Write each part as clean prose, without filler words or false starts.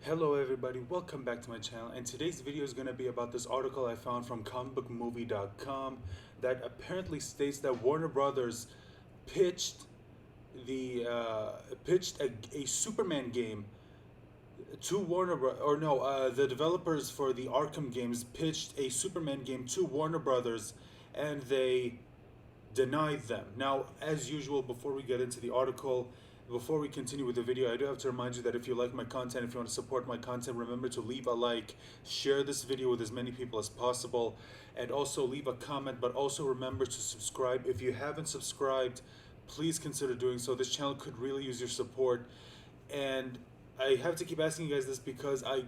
Hello everybody, welcome back to my channel, and today's video is going to be about this article I found from comicbookmovie.com that apparently states that Warner Brothers pitched a Superman game to the developers for the Arkham games pitched a Superman game to Warner Brothers, and they denied them. Now, as usual, before we get into the article, before we continue with the video, I do have to remind you that if you like my content, if you want to support my content, remember to leave a like, share this video with as many people as possible, and also leave a comment, but also remember to subscribe. If you haven't subscribed, please consider doing so. This channel could really use your support, and I have to keep asking you guys this because I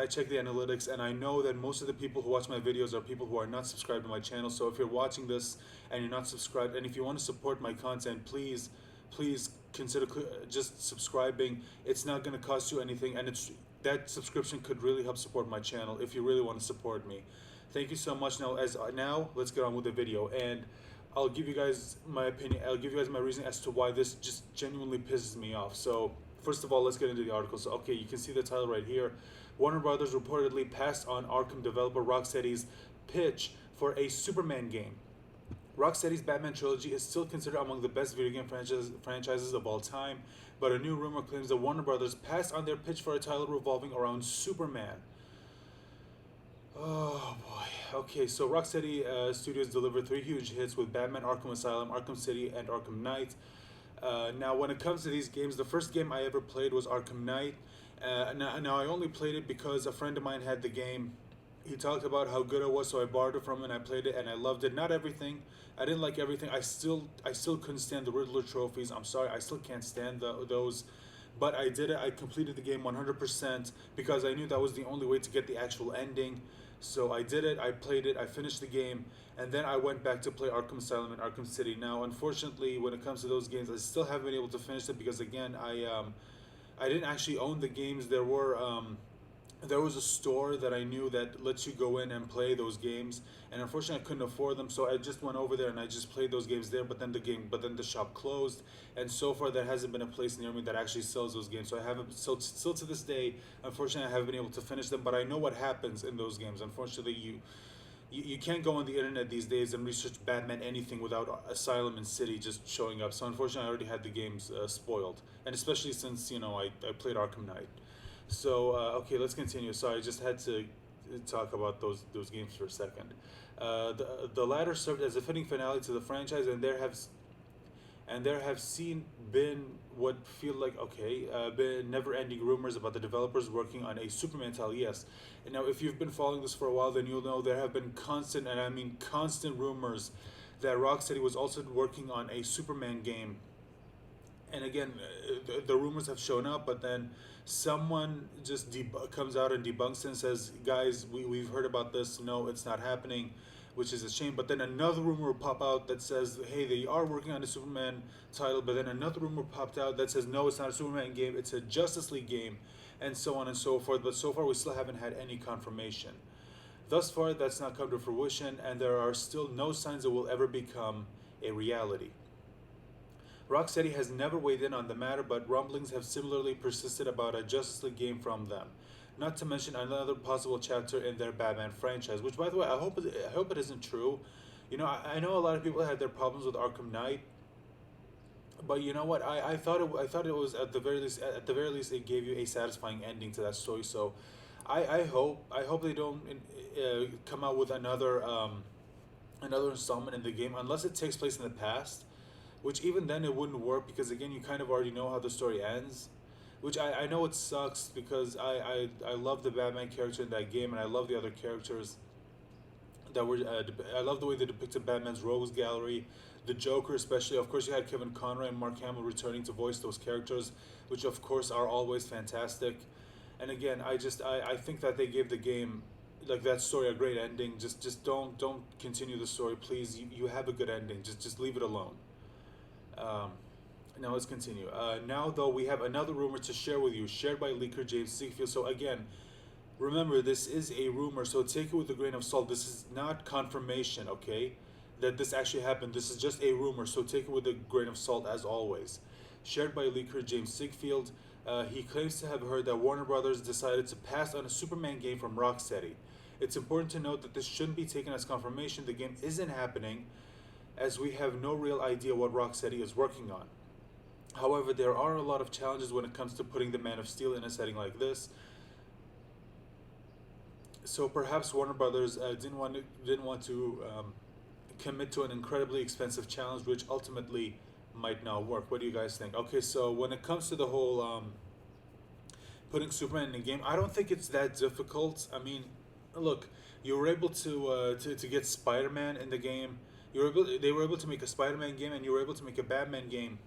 check the analytics, and I know that most of the people who watch my videos are people who are not subscribed to my channel. So if you're watching this and you're not subscribed, and if you want to support my content, please consider just subscribing. It's not going to cost you anything, and that subscription could really help support my channel if you really want to support me. Thank you so much. Now let's get on with the video, and I'll give you guys my opinion. I'll give you guys my reason as to why this just genuinely pisses me off. So first of all, let's get into the article. So, okay, you can see the title right here. Warner Brothers reportedly passed on Arkham developer Rocksteady's pitch for a Superman game. Rocksteady's Batman trilogy is still considered among the best video game franchises of all time, but a new rumor claims that Warner Brothers passed on their pitch for a title revolving around Superman. Oh boy. Okay, so Rocksteady Studios delivered 3 huge hits with Batman Arkham Asylum, Arkham City, and Arkham Knight. Now, when it comes to these games, the first game I ever played was Arkham Knight. Now, I only played it because a friend of mine had the game. He talked about how good it was, so I borrowed it from him and I played it and I loved it. Not everything. I didn't like everything. I still couldn't stand the Riddler trophies. I'm sorry, I still can't stand those. But I did it. I completed the game 100% because I knew that was the only way to get the actual ending. So I did it, I played it, I finished the game, and then I went back to play Arkham Asylum and Arkham City. Now, unfortunately, when it comes to those games, I still haven't been able to finish it because, again, I didn't actually own the games. There was a store that I knew that lets you go in and play those games, and unfortunately I couldn't afford them, so I just went over there and I just played those games there. But then the shop closed, and so far there hasn't been a place near me that actually sells those games. So I haven't, still to this day, unfortunately, I haven't been able to finish them. But I know what happens in those games. Unfortunately, you can't go on the internet these days and research Batman anything without Asylum and City just showing up. So unfortunately, I already had the games spoiled, and especially since I played Arkham Knight. So okay, let's continue. So I just had to talk about those games for a second. The latter served as a fitting finale to the franchise, and there have been what feel like been never-ending rumors about the developers working on a Superman title. Yes, and now if you've been following this for a while, then you'll know there have been constant, and I mean constant, rumors that Rocksteady was also working on a Superman game. And again, the rumors have shown up, but then someone just comes out and debunks it and says, guys, we've heard about this. No, it's not happening, which is a shame. But then another rumor will pop out that says, hey, they are working on a Superman title. But then another rumor popped out that says, no, it's not a Superman game. It's a Justice League game, and so on and so forth. But so far, we still haven't had any confirmation. Thus far, that's not come to fruition, and there are still no signs it will ever become a reality. Rocksteady has never weighed in on the matter, but rumblings have similarly persisted about a Justice League game from them. Not to mention another possible chapter in their Batman franchise, which, by the way, I hope it isn't true. I know a lot of people had their problems with Arkham Knight, but you know what? I thought it was at the very least it gave you a satisfying ending to that story. So I hope they don't come out with another installment in the game unless it takes place in the past. Which even then it wouldn't work because, again, you kind of already know how the story ends. Which I know it sucks because I love the Batman character in that game, and I love the other characters that were I love the way they depicted Batman's rogues gallery, the Joker especially. Of course, you had Kevin Conroy and Mark Hamill returning to voice those characters, which of course are always fantastic. And again, I think that they gave the game, like, that story, a great ending. Just don't continue the story, please. You have a good ending. Just leave it alone. Now let's continue. Now, though, we have another rumor to share with you, shared by leaker James Sigfield. So again, remember, this is a rumor, so take it with a grain of salt. This is not confirmation, okay, that this actually happened. This is just a rumor, so take it with a grain of salt, as always. Shared by leaker James Sigfield. He claims to have heard that Warner Brothers decided to pass on a Superman game from Rocksteady. It's important to note that this shouldn't be taken as confirmation the game isn't happening, as we have no real idea what Rocksteady is working on. However, there are a lot of challenges when it comes to putting the Man of Steel in a setting like this. So perhaps Warner Brothers didn't want to commit to an incredibly expensive challenge, which ultimately might not work. What do you guys think? Okay, so when it comes to the whole putting Superman in a game, I don't think it's that difficult. I mean, look, you were able to get Spider-Man in the game. They were able to make a Spider-Man game, and you were able to make a Batman game.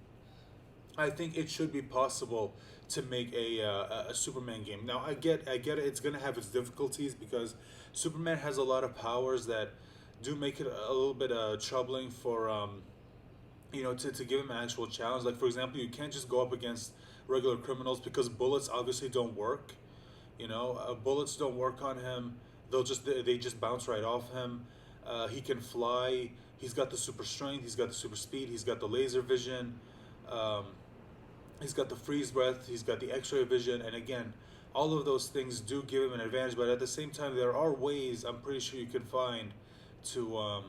I think it should be possible to make a Superman game. Now I get it. It's gonna have its difficulties because Superman has a lot of powers that do make it a little bit troubling for to give him an actual challenge. Like for example, you can't just go up against regular criminals because bullets obviously don't work. Bullets don't work on him. They just bounce right off him. He can fly. He's got the super strength. He's got the super speed. He's got the laser vision. Um, he's got the freeze breath. He's got the X-ray vision. And again, all of those things do give him an advantage. But at the same time, there are ways I'm pretty sure you can find to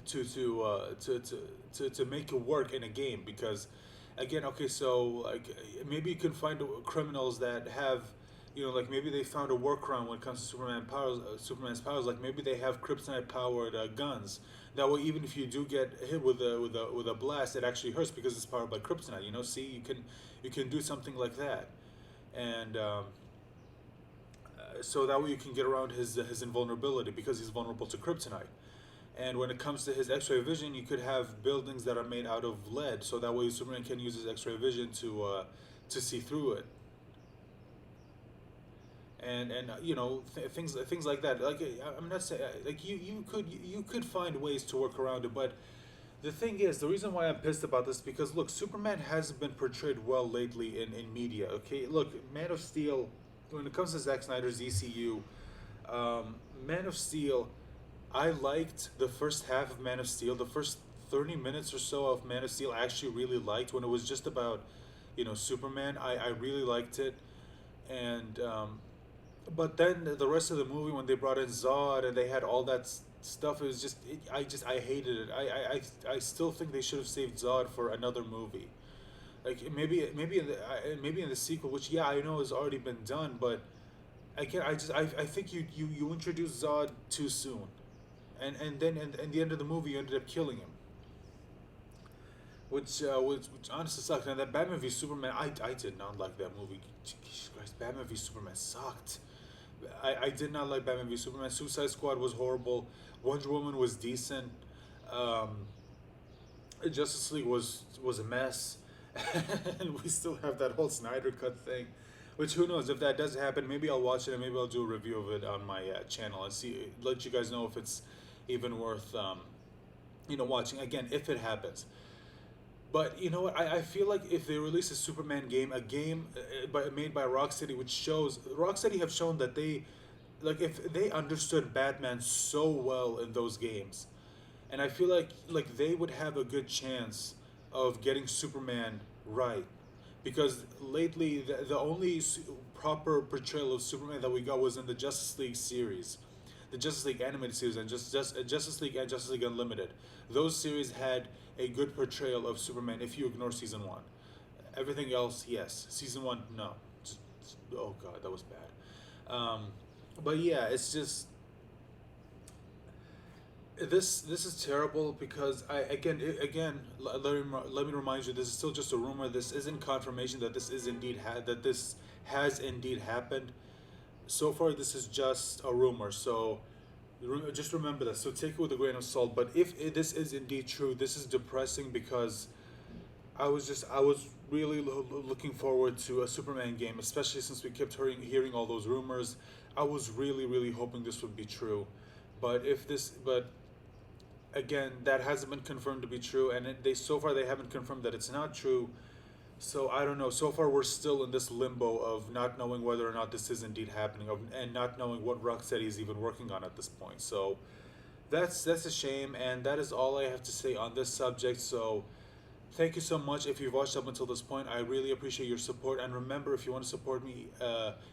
to make it work in a game because again, okay, so like maybe you can find criminals that have like maybe they found a workaround when it comes to Superman's powers, like maybe they have kryptonite powered guns. That way, even if you do get hit with a blast, it actually hurts because it's powered by kryptonite. See, you can do something like that, and so that way you can get around his invulnerability because he's vulnerable to kryptonite. And when it comes to his X-ray vision, you could have buildings that are made out of lead, so that way Superman can use his X-ray vision to see through it. And things like that. Like I'm not saying like you could find ways to work around it, but the thing is, the reason why I'm pissed about this is because look, Superman hasn't been portrayed well lately in media. Okay, look, Man of Steel. When it comes to Zack Snyder's ECU, Man of Steel, I liked the first half of Man of Steel. The first 30 minutes or so of Man of Steel, I actually really liked when it was just about, Superman. I really liked it, and but then the rest of the movie when they brought in Zod and they had all that stuff, it was I hated it. I still think they should have saved Zod for another movie. Like maybe in the sequel, which yeah I know has already been done, but I think you introduced Zod too soon, and then in the end of the movie you ended up killing him, which honestly sucked. And that Batman v Superman, I did not like that movie. Jesus Christ, Batman v Superman sucked. I did not like Batman v Superman. Suicide Squad was horrible. Wonder Woman was decent. Um, Justice League was a mess, and we still have that whole Snyder cut thing. Which who knows if that does happen? Maybe I'll watch it and maybe I'll do a review of it on my channel and let you guys know if it's even worth watching again if it happens. But you know what? I feel like if they release a Superman game, a game made by Rocksteady, which shows Rocksteady have shown that they, like, if they understood Batman so well in those games, and I feel like they would have a good chance of getting Superman right, because lately the only proper portrayal of Superman that we got was in the Justice League series, the Justice League animated series, and Justice League and Justice League Unlimited. Those series had a good portrayal of Superman if you ignore season one. Everything else, yes. Season one, no. Oh god, that was bad. But yeah, it's just this is terrible because let me remind you, this is still just a rumor. This isn't confirmation that this has indeed happened. So far, this is just a rumor. So just remember that. So take it with a grain of salt. But if this is indeed true, this is depressing because I was really looking forward to a Superman game, especially since we kept hearing all those rumors. I was really hoping this would be true, but again, that hasn't been confirmed to be true, and so far they haven't confirmed that it's not true. So I don't know. So far, we're still in this limbo of not knowing whether or not this is indeed happening, and not knowing what Rocksteady is even working on at this point. So that's a shame, and that is all I have to say on this subject. So Thank you so much. If you've watched up until this point, I really appreciate your support. And remember, if you want to support me,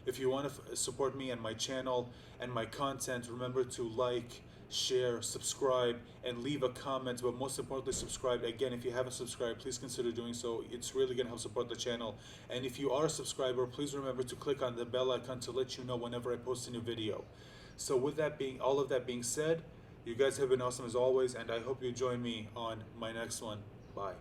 if you want to support me and my channel and my content, remember to like, share, subscribe, and leave a comment. But most importantly, subscribe. Again, if you haven't subscribed, please consider doing so. It's really gonna help support the channel. And if you are a subscriber, please remember to click on the bell icon to let you know whenever I post a new video. So with that being, all of that being said, you guys have been awesome as always, and I hope you join me on my next one. Bye.